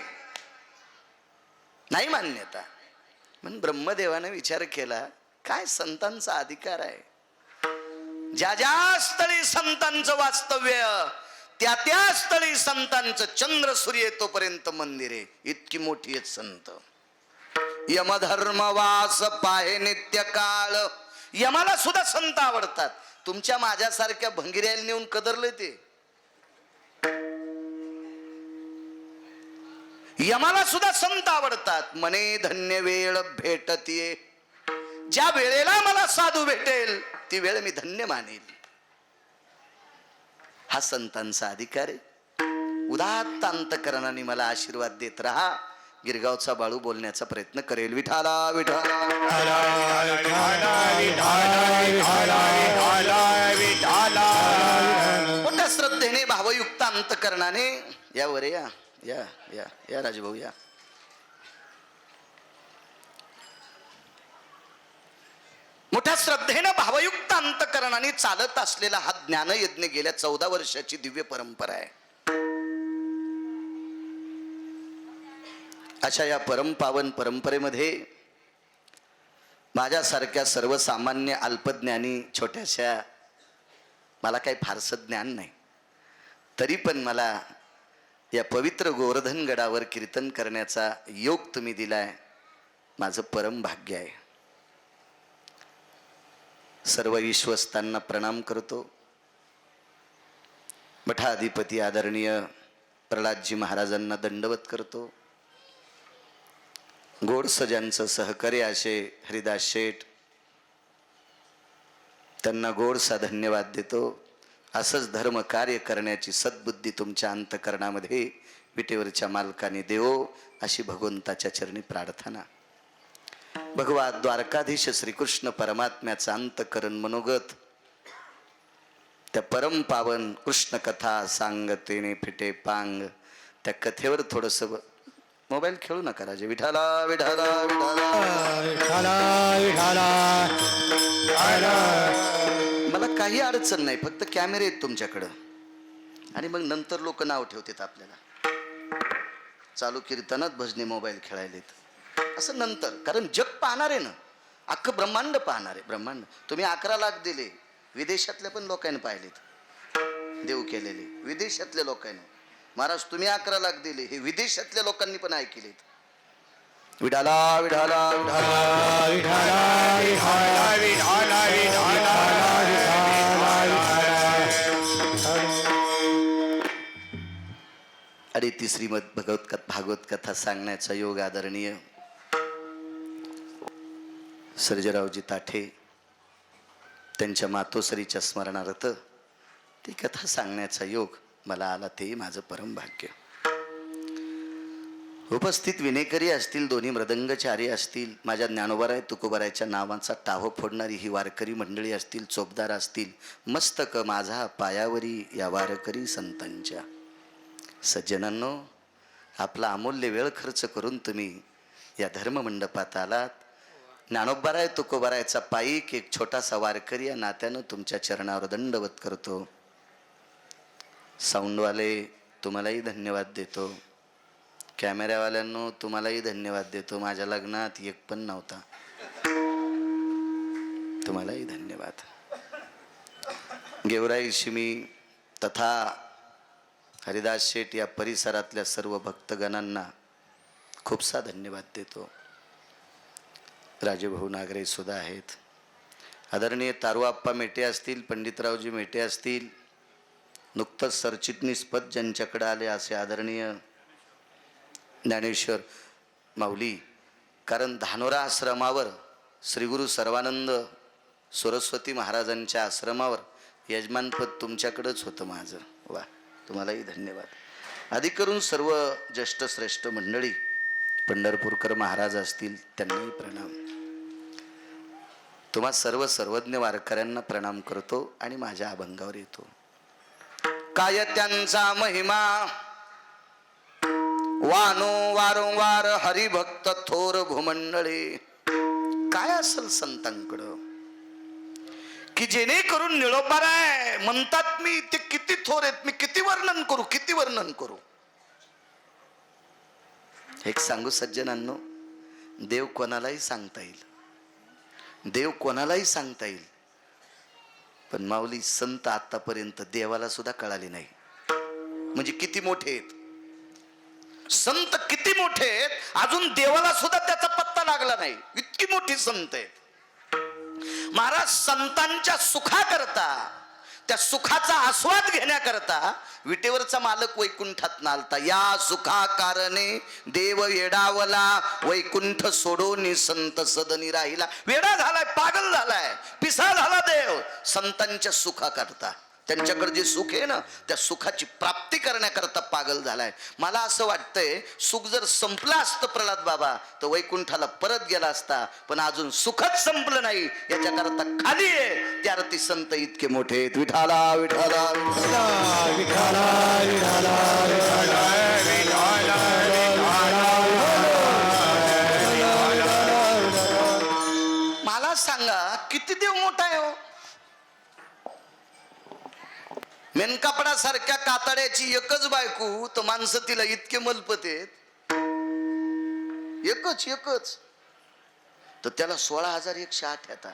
नाही मान्यता. म्हणून ब्रह्मदेवाने विचार केला, काय संतांचा अधिकार आहे, ज्या ज्या स्थळी संतांचं वास्तव्य त्या त्या स्थळी संतांचं चंद्र सूर्य तोपर्यंत मंदिर आहे. इतकी मोठी आहेत संत. यमधर्मवास पाहे नित्य काळ. यमाला सुद्धा संत आवडतात. तुमच्या माझ्यासारख्या भंगिऱ्याला नेऊन कदरले ते. यमाला सुद्धा संत आवडतात. मने धन्य वेळ भेटतीये. ज्या वेळेला मला साधू भेटेल ती वेळ मी धन्य मानेल. हा संतांचा अधिकार आहे. उदात्त अंतकरणाने मला आशीर्वाद देत राहा. गिरगावचा बाळू बोलण्याचा प्रयत्न करेल. विठाला विठाला मोठ्या श्रद्धेने भावयुक्त अंतकरणाने या वर या या या या राजभाऊ या. मोठ्या श्रद्धेनं भावयुक्त अंतकरणाने चालत असलेला हा ज्ञानयज्ञ गेल्या 14 वर्षाची दिव्य परंपरा आहे. अशा या परमपावन परंपरेमध्ये माझ्यासारख्या सर्वसामान्य अल्पज्ञानी छोट्याशा, मला काही फारसं ज्ञान नाही, तरी पण मला या पवित्र गोवर्धन गडावर कीर्तन करण्याचा योग तुम्ही दिलाय. माझं परम भाग्य आहे. सर्व विश्वस्तांना प्रणाम करतो. मठाधिपती आदरणीय प्रल्हादजी महाराजांना दंडवत करतो. गोडसजांचं सहकार्य असे हरिदास शेठ, त्यांना गोडसा धन्यवाद देतो. असंच धर्म कार्य करण्याची सद्बुद्धी तुमच्या अंतकरणामध्ये विटेवरच्या मालकाने देवो अशी भगवंताच्या चरणी प्रार्थना. भगवा द्वारकाधीश श्रीकृष्ण परमात्म्याचं अंतकरण मनोगत त्या परम पावन कृष्ण कथा सांगतेने फिटे पांग. त्या कथेवर थोडस मोबाईल खेळू नका राजे. विठाला विठाला मला काही अडचण नाही, फक्त कॅमेरे आहेत तुमच्याकडं आणि मग नंतर लोक नाव ठेवतात आपल्याला चालू कीर्तनात भजने मोबाईल खेळायलेत असं नंतर. कारण जग पाहणार आहे ना, अख्खं ब्रह्मांड पाहणार आहे. ब्रह्मांड तुम्ही 11 लाख दिले, विदेशातल्या पण लोकांनी पाहिलेत देव केलेले. विदेशातल्या लोकांनी महाराज तुम्ही 11 लाख दिले, हे विदेशातल्या लोकांनी पण ऐकलेत. विठाला विठाला आणि ती श्रीमद भागवत कथा सांगण्याचा योग आदरणीय सर्जेरावजी ताठे त्यांच्या मातोश्रीच्या स्मरणार्थ ती कथा सांगण्याचा योग मला आला, ते माझं परम भाग्य. उपस्थित विनेकरी असतील, दोन्ही मृदंगचारी असतील, माझ्या ज्ञानोबाराय तुकोबारायच्या नावाचा टाहो फोडणारी ही वारकरी मंडळी असतील, चोपदार असतील, मस्तक माझा पायावरी या वारकरी संतांच्या. सज्जनांनो, आपला अमूल्य वेळ खर्च करून तुम्ही या धर्ममंडपात आलात. ज्ञानोबाराय तुकोबारायचा पायीक एक छोटासा वारकरी या नात्यानं तुमच्या चरणावर दंडवत करतो. साऊंडवाले तुम्हालाही धन्यवाद देतो. कॅमेरावाल्यांनो तुम्हालाही धन्यवाद देतो. माझ्या लग्नात एक पण नव्हता, तुम्हालाही धन्यवाद. गेवराई शिमी तथा हरिदास शेठ या परिसरातल्या सर्व भक्तगणांना खूपसा धन्यवाद देतो. राजेभाऊ नागरे सुद्धा आहेत. आदरणीय तारुआप्पा मेटे असतील, पंडितरावजी मेटे असतील, नुकतंच सरचिटणीस पद ज्यांच्याकडे आले असे आदरणीय ज्ञानेश्वर माऊली. कारण धानोरा आश्रमावर श्रीगुरु सर्वानंद सरस्वती महाराजांच्या आश्रमावर यजमानपद तुमच्याकडंच होतं माझं. वा, तुम्हालाही धन्यवाद. अधिक करून सर्व ज्येष्ठ श्रेष्ठ मंडळी, पंढरपूरकर महाराज असतील, त्यांनाही प्रणाम. तुम्हा सर्व सर्वज्ञ वारकऱ्यांना प्रणाम करतो आणि माझ्या अभंगावर येतो. काय त्यांचा महिमा वानो वारंवार हरिभक्त थोर भूमंडळी. काय असेल संतांकडं की जेणेकरून निळोबाराय म्हणतात मी ते किती थोर आहेत, मी किती वर्णन करू, किती वर्णन करू. एक सांगू सज्जनांनो, देव कोणालाही सांगता येईल, देव कोणालाही सांगता येईल, पण माऊली संत आतापर्यंत देवाला सुद्धा कळाले नाही. म्हणजे किती मोठे आहेत संत, किती मोठे आहेत, अजून देवाला सुद्धा त्याचा पत्ता लागला नाही, इतकी मोठी संत आहेत. महाराज संतांच्या सुखाकरता, त्या सुखाचा आस्वाद घेण्याकरता विटेवरचा मालक वैकुंठात नालता. या सुखा कारणे देव येडावला, वैकुंठ सोडून संत सदनी राहिला. वेडा झालाय, पागल झालाय, पिसा झाला देव संतांच्या सुखाकरता. त्यांच्याकडे जे सुख आहे ना, त्या सुखाची प्राप्ती करण्याकरता पागल झालाय. मला असं वाटतंय, सुख जर संपलं असतं प्रल्हाद बाबा तर वैकुंठाला परत गेला असता, पण अजून सुखच संपलं नाही, याच्याकरता खाली आहे. त्या अर्थी संत इतके मोठे आहेत. विठाला विठाला मला सांगा, किती देव मोठा आहे हो. मेनकापडासारख्या कातड्याची एकच बायको, तर माणसं तिला इतके मलपत आहेत, एकच तर त्याला 16,108 येतात.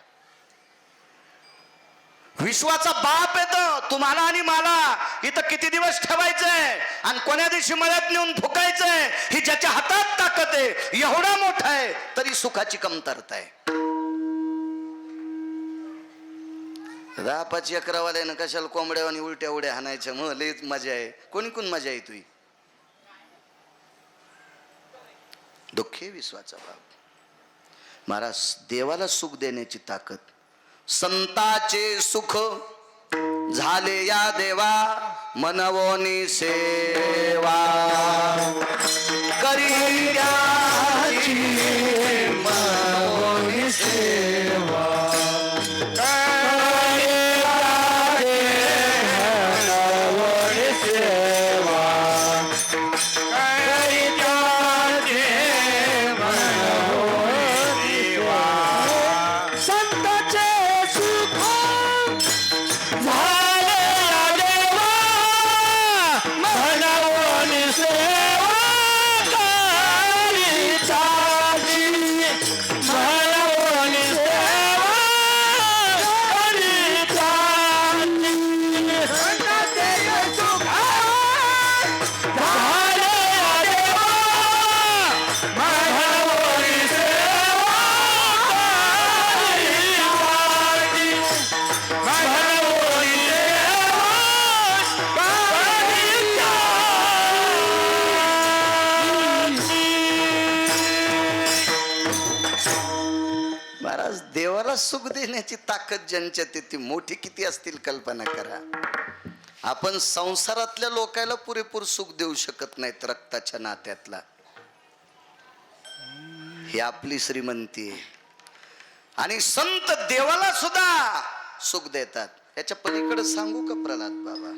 विश्वाचा बाप येतो तुम्हाला आणि मला. इथं किती दिवस ठेवायचंय आणि कोण्या दिवशी मळ्यात नेऊन फुकायचंय, ही ज्याच्या हातात ताकद आहे, एवढा मोठा आहे, तरी सुखाची कमतरता आहे. 10-5 एकरावाल्यानं कशाला कोंबड्या आणि उलट्या उड्या हाणायच्या, मग लईच मजा आहे. कोणी मजा आहे तुझी. दुःखे विश्वाचा बाप. महाराज, देवाला सुख देण्याची ताकद, संताचे सुख झाले या देवा, मनवोनी सेवा करी द्याची, मनवोनी सेवा सेवा करी आज देवाला सुख देण्याची ताकद ज्यांच्यात ती मोठी किती असतील कल्पना करा. आपण संसारातल्या लोकांना पुरेपूर सुख देऊ शकत नाहीत रक्ताच्या नात्यातला. ही आपली श्रीमंती आहे. आणि संत देवाला सुद्धा सुख देतात. याच्या पलीकडे सांगू का प्रल्हाद बाबा,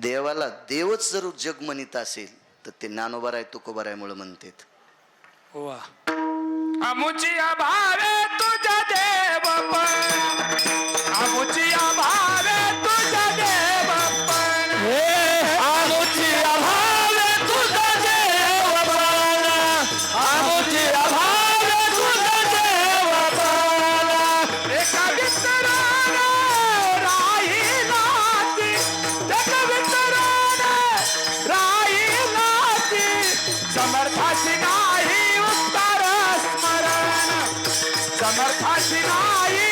देवाला देवच जर जग म्हणत असेल तर ते ज्ञानोबा आहे तुकोबा आहे मुळे म्हणतात. वा आमुची भावे तुझ्या देव पण, आमुची भावे तुझ्या देव पण, आमुची भावे तुझ्या देव पण, आमुची भावे तुझ्या देव पण. एका विसराने राही नाती, एका विसराने राही नाती, समर्थाशी नाही समर्थाची नाही उत्तर स्मरण, समर्थाची नाही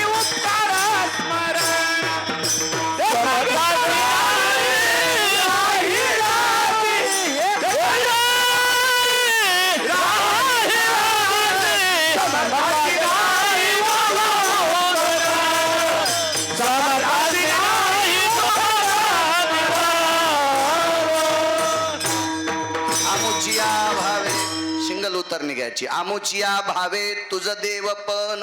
आमुचिया भावे सिंगल उतर निघायची. आमुचिया भावे तुझं देव पण.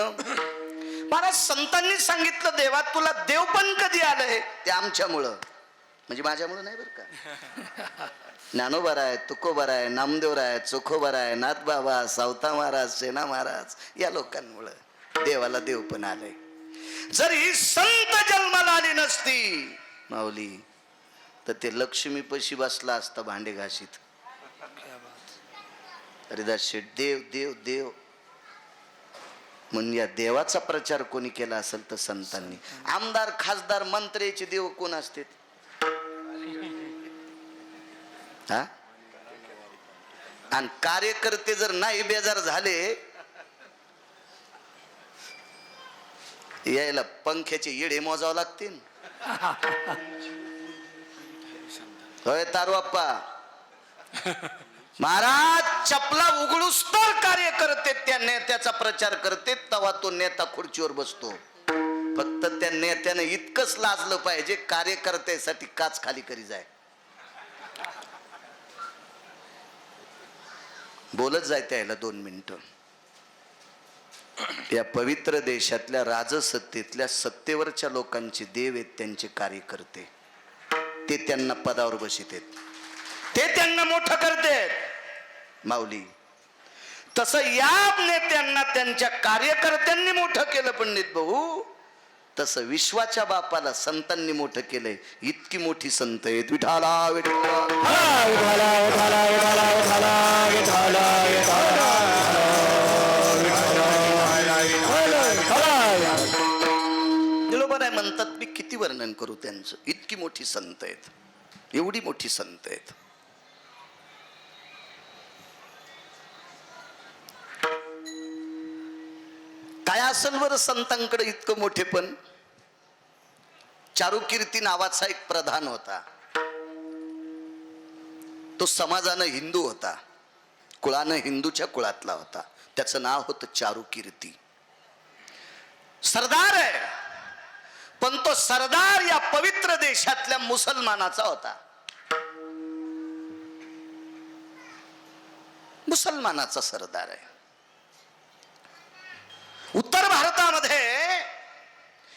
महाराज संतांनी सांगितलं देवा तुला देव पण कधी आलंय ते आमच्यामुळं, म्हणजे माझ्यामुळं नाही बरं का. ज्ञानोबा आहे तुकोबा आहे नामदेव आहे चोखोबा आहे नाथबाबा सावता महाराज सेना महाराज या लोकांमुळं देवाला देव पण आलंय. जरी संत जन्माला आली नसती माऊली तर ते लक्ष्मी पशी बसला असता भांडे घाशीत. हरिदास शेठ देव देव देव म्हणून या देवाचा प्रचार कोणी केला असेल तर संतांनी. आमदार खासदार मंत्र्याचे देव कोण असते हा? आणि कार्यकर्ते जर नाही बेजार झाले यायला पंख्याचे येडे मोजावं लागतील. होय तारवाप्पा महाराज चपला उघडूस तर कार्यकर्ते त्या नेत्याचा प्रचार करते तेव्हा तो नेता खुर्चीवर बसतो. फक्त त्या नेत्यानं इतकंच लाजलं पाहिजे कार्यकर्त्यासाठी काच खाली करी जाय. बोलत जाय त्याला 2 मिनिटं. या पवित्र देशातल्या राजसत्तेतल्या सत्तेवरच्या लोकांचे देव आहेत त्यांचे कार्यकर्ते. ते त्यांना पदावर बसित, ते त्यांना मोठं करतात माऊली. तसं या नेत्यांना त्यांच्या कार्यकर्त्यांनी मोठं केलं पंडित भाऊ. तसं विश्वाच्या बापाला संतांनी मोठं केलंय. इतकी मोठी संत आहेत. विठाला विठाला बरोबर आहे म्हणतात. मी किती वर्णन करू त्यांचं. इतकी मोठी संत आहेत, एवढी मोठी संत आहेत. काय असेल बरं संतांकडे इतकं मोठे पण. चारुकीर्ती नावाचा एक प्रधान होता. तो समाजानं हिंदू होता, कुळानं हिंदूच्या कुळातला होता. त्याचं नाव होतं चारुकीर्ती. सरदार आहे पण तो सरदार या पवित्र देशातल्या मुसलमानाचा होता. मुसलमानाचा सरदार आहे. उत्तर भारतामध्ये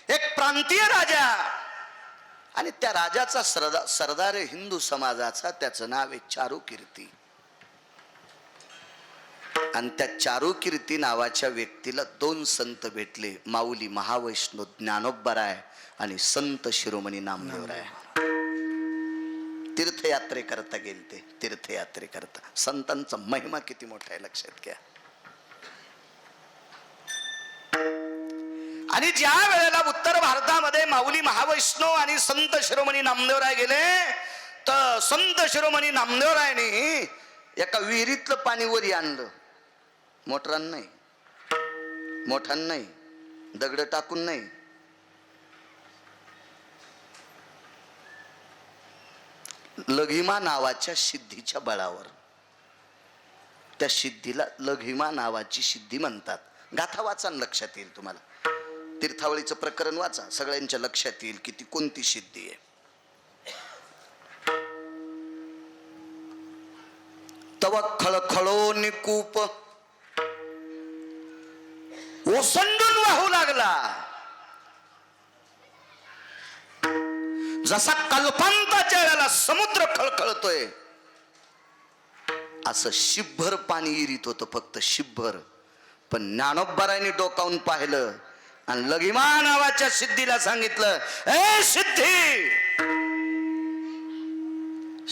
एक प्रांतीय राजा आणि त्या राजाचा सरदार आहे हिंदू समाजाचा. त्याचं नाव आहे चारुकीर्ती. आणि त्या चारुकीर्ती नावाच्या व्यक्तीला 2 संत भेटले. माऊली महावैष्णव ज्ञानोबराय आणि संत शिरोमणी नामदेवराय. तीर्थयात्रे करता गेले ते. तीर्थयात्रे करता संतांचा महिमा किती मोठा आहे लक्षात घ्या. आणि ज्या वेळेला उत्तर भारतामध्ये माऊली महावैष्णव आणि संत शिरोमणी नामदेवराय गेले तर संत शिरोमणी नामदेवरायने एका विहिरीतलं पाणी वरी आणलं. मोटरान नाही, मोठान नाही, दगड टाकून नाही, लघिमा नावाच्या सिद्धीच्या बळावर त्या सिद्धीला लघिमा नावाची सिद्धी म्हणतात. गाथा वाचा आणि लक्षात येईल तुम्हाला. तीर्थावळीचं प्रकरण वाचा, सगळ्यांच्या लक्षात येईल की ती कोणती सिद्धी आहे. तव खळखळो निकूप ओसंडून वाहू लागला. जसा कल्पांताच्या वेळेला समुद्र खळखळतोय असं शिभर पाणी इरीत होतं, फक्त शिभर. पण ज्ञानोबारायांनी डोकावून पाहिलं आणि लघिमा नावाच्या सिद्धीला सांगितलं, ए सिद्धी.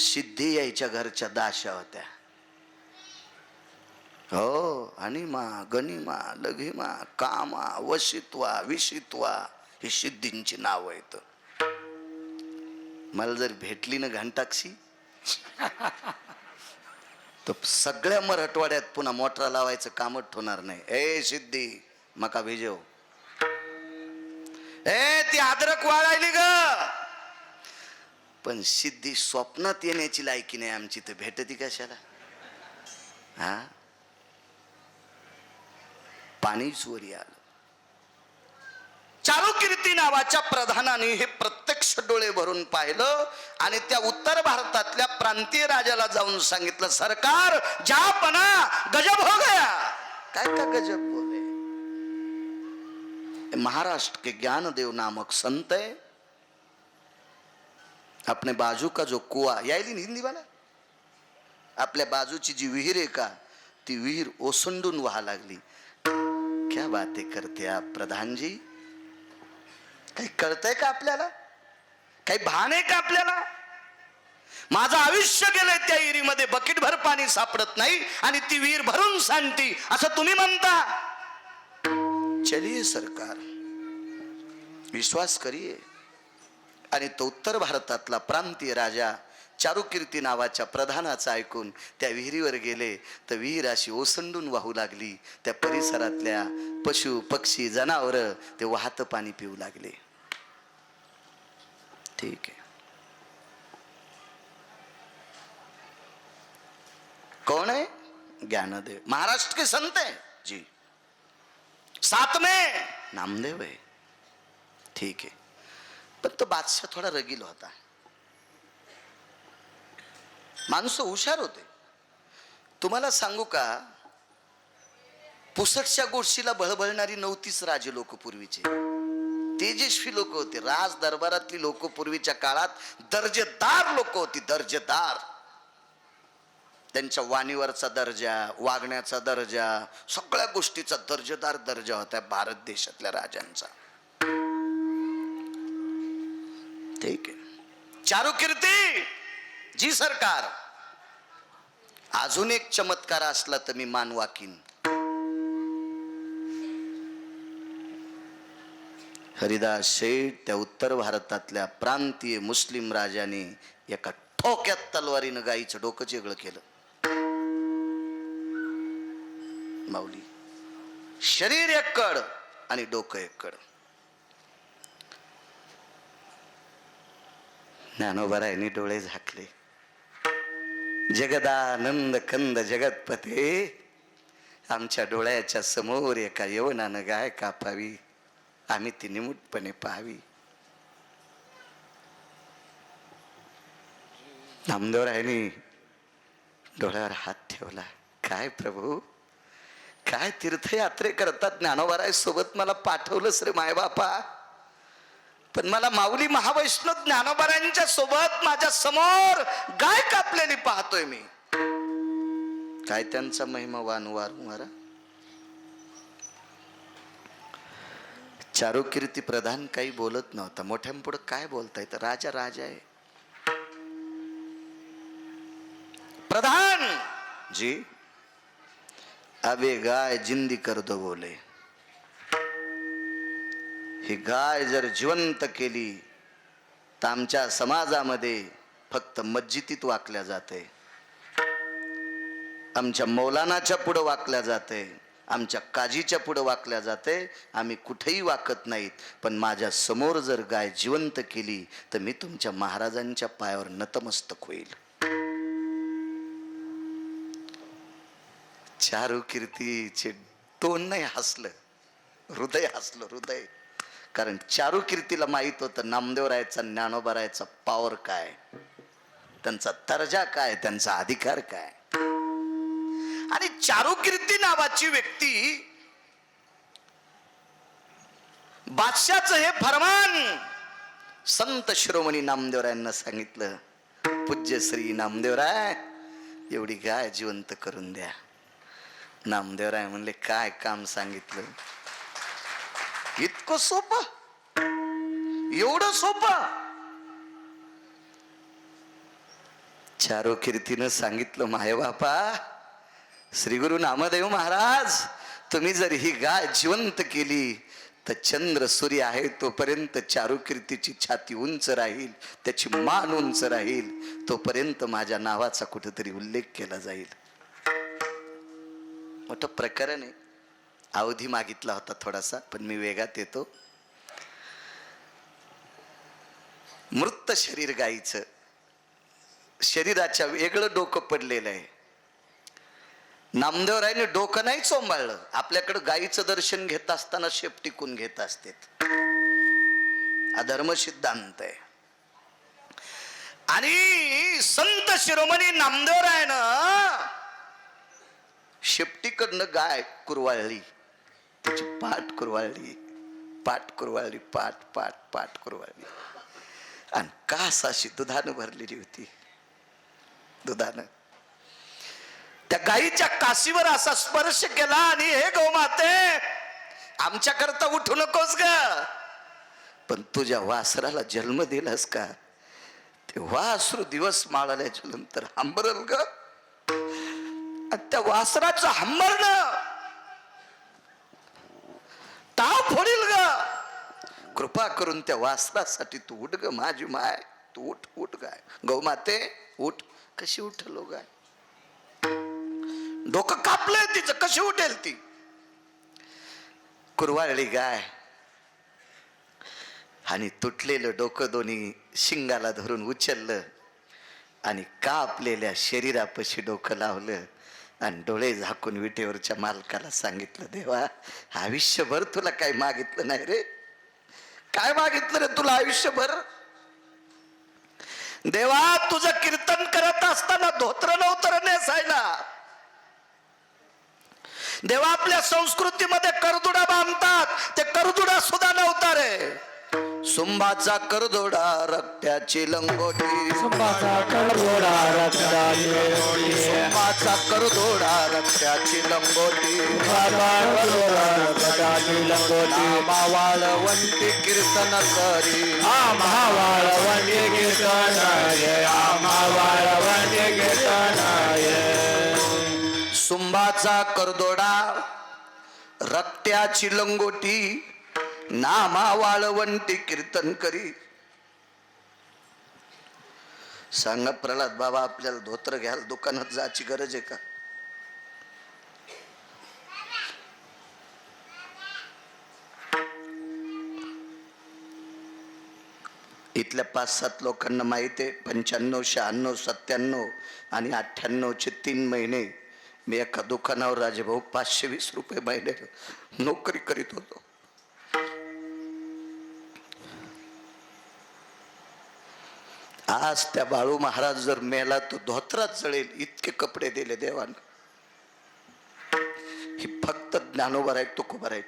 सिद्धी यायच्या घरच्या दाशा होत्या. हो, अनिमा, गनिमा, लघिमा, कामा, वशित्वा, विशित्वा ही सिद्धींची नाव आहेत. मला जर भेटली ना घंटाक्षी तर सगळ्या मराठवाड्यात पुन्हा मोटरा लावायचं कामच होणार नाही. ए सिद्धी मका भिजव, ए ती अद्रक वाळायली ग. पण सिद्धी स्वप्नात येण्याची लायकी नाही आमची, तर भेटती कशाला. हा, पाणी चोरी आलं. चारुकीर्ती नावाच्या प्रधानाने हे प्रत्यक्ष डोळे भरून पाहिलं आणि त्या उत्तर भारतातल्या प्रांतीय राजाला जाऊन सांगितलं, सरकार जहापना गजब हो गया. काय का गजब बोले. महाराष्ट्र के ज्ञानदेव नामक संत है, अपने बाजू का जो कुआ, यायली हिंदी वाला, आपल्या बाजूची जी विहीर आहे का, ती विहीर ओसंडून वाहा लागली. क्या बातें करते आप प्रधान जी. काही कळतंय का आपल्याला, काही भान आहे का आपल्याला. माझं आयुष्य गेलंय त्या विहिरीमध्ये, बकेटभर पाणी सापडत नाही आणि ती विहीर भरून सांडती असं तुम्ही म्हणता. चलिए सरकार, विश्वास करिए. आणि तो उत्तर भारतातला प्रांतीय राजा चारुकीर्ती नावाच्या प्रधानाचं ऐकून त्या विहिरीवर गेले तर विहीर अशी ओसंडून वाहू लागली. त्या परिसरातल्या पशु पक्षी जनावरं ते वाहतं पाणी पिऊ लागले. ठीक आहे. कौन है? ज्ञानदेव, महाराष्ट्र के संत है जी. साथ में नामदेव है. ठीक है. पण तो बादशाह थोडा रगील होता. माणसं हुशार होते. तुम्हाला सांगू का, पुसटच्या गोष्टीला बळबळणारी नव्हतीच राजे लोक पूर्वीचे. तेजस्वी लोक होते. राज दरबारातली लोक पूर्वीच्या काळात दर्जेदार लोक होती, दर्जेदार. त्यांच्या वाणीवरचा दर्जा, वागण्याचा दर्जा, सगळ्या गोष्टीचा दर्जेदार दर्जा होता भारत देशातल्या राजांचा. ठीक आहे. चारुकीर्ती जी सरकार, अजून एक चमत्कार असला तर मी मान वाकीन. हरिदास शेठ त्या उत्तर भारतातल्या प्रांतीय मुस्लिम राजाने एका ठोक्यात तलवारीनं गाईचं डोकं चेगळं केलं. माऊली, शरीर एक कड आणि डोकं एक कड. ज्ञानोबारायांनी डोळे झाकले. जगदानंद कंद जगतपते, आमच्या डोळ्याच्या समोर एका यवनानं गाय कापावी, आम्ही ती निमूटपणे पाहावी. नामदेवरायांनी डोळ्यावर हात ठेवला. काय प्रभू, काय तीर्थयात्रे करतात ज्ञानोबाराय सोबत मला पाठवलंस रे माय बापा. पण मला माऊली महावैष्णव ज्ञानोबारायांच्या सोबत माझ्या समोर गाय कापलेली पाहतोय मी. काय त्यांचा महिमा वारंवार. चारुकीर्ती प्रधान काही बोलत नव्हता. मोठ्यांपुढे काय बोलता येतं, राजा राजा आहे. प्रधान जी, अबे गाय जिंदी कर दो बोले. ही गाय जर जिवंत केली तर आमच्या समाजामध्ये फक्त मस्जिदीत वाकल्या जाते, आमच्या मौलानाच्या पुढं वाकल्या जाते, आमच्या काजीच्या पुढं वाकल्या जाते. आम्ही कुठेही वाकत नाहीत. पण माझ्या समोर जर गाय जिवंत केली तर मी तुमच्या महाराजांच्या पायावर नतमस्तक होईल. चारू कीर्तीचे तोंड नाही हसलं, हृदय हसलं, हृदय. कारण चारू कीर्तीला माहित होतं नामदेवरायाचा ज्ञानोबारायाचा पॉवर काय, त्यांचा दर्जा काय, त्यांचा अधिकार काय. आणि चारू कीर्ती नावाची व्यक्ती बादशाचं हे फरमान संत शिरोमणी नामदेवरायांना सांगितलं. पूज्य श्री नामदेवराय एवढी गाय जिवंत करून द्या. नामदेवराय म्हणले काय काम सांगितलं, इतकं सोपं, एवढं सोपं. चारो कीर्तीनं सांगितलं माय बापा श्री गुरु नामदेव महाराज, तुम्ही जर ही गाय जिवंत केली तर चंद्र सूर्य आहे तोपर्यंत चारू कीर्तीची छाती उंच राहील, त्याची मान उंच राहील, तोपर्यंत माझ्या नावाचा कुठेतरी उल्लेख केला जाईल. मोठं प्रकरण आहे. अवधी मागितला होता थोडासा, पण मी वेगात येतो. मृत शरीर गाईचं, शरीराच्या वेगळं डोकं पडलेलं आहे. नामदेवरायने डोकं नाही चोंबाळलं. आपल्याकडं गाईचं दर्शन घेत असताना शेपटीकून घेत असते, अधर्म सिद्धांत आहे. आणि संत शिरोमणी नामदेवरायनं शेपटीकडनं गाय कुरवाळली, त्याची पाठ कुरवाळली, पाठ कुरवाळली, पाठ पाठ पाठ कुरवाळली. आणि कास अशी दुधानं भरलेली होती, दुधानं. त्या गाईच्या काशीवर असा स्पर्श केला आणि हे गौमाते आमच्या करता उठू नकोस ग, पण तुझ्या वासराला जन्म दिलास का, ते वासरू दिवस माळाल्याच्या नंतर हंबरल ग. त्या वासराचं हंबरणं ताव फोडील ग. कृपा करून त्या वासरासाठी तू उठ ग माझी माय, तू उठ, उठ गाय, गौमाते उठ. कशी उठलो गाय, डोकं कापलंय तिचं, कशी उठेल ती. कुरवाळली गाय आणि तुटलेलं डोकं दोन्ही शिंगाला धरून उचललं आणि कापलेल्या शरीरापाशी डोकं लावलं आणि डोळे झाकून विटेवरच्या मालकाला सांगितलं, देवा आयुष्यभर तुला काय मागितलं नाही रे, काय मागितलं रे तुला आयुष्यभर. देवा तुझं कीर्तन करत असताना धोत्र नव्हतं नेसायला. देवा आपल्या संस्कृतीमध्ये करदुडा बांधतात, ते करदुडा सुद्धा नव्हता रे. सुंबाचा करदोडा रक्त्याची लंगोटी, सुंबाचा करदोडा रक्ताची लंगोटी, सुंबाचा करदोडा रक्त्याची लंगोटी, रक्ताची लंगोटी. मावाळवंती कीर्तन करी, मावाळवंती कीर्तनाय, मावाळवंती कीर्तनाय. सुंबाचा करदोडा रक्त्याची लंगोटी, नामा वाळवंटी कीर्तन करी. सांगा प्रल्हाद बाबा, आपल्याला धोत्र घ्यायला दुकानात जायची गरज आहे का? इथल्या 5-7 लोकांना माहिती आहे 95, 96, 97 आणि 98चे 3 महिने मी एका दुकानावर राजेभाऊ 520 रुपये महिने नोकरी करीत होतो. आज त्या बाळू महाराज जर मेला तो धोत्रात जळेल इतके कपडे दिले देवानं. ही फक्त ज्ञानोबा आहे, तुकोबा आहे,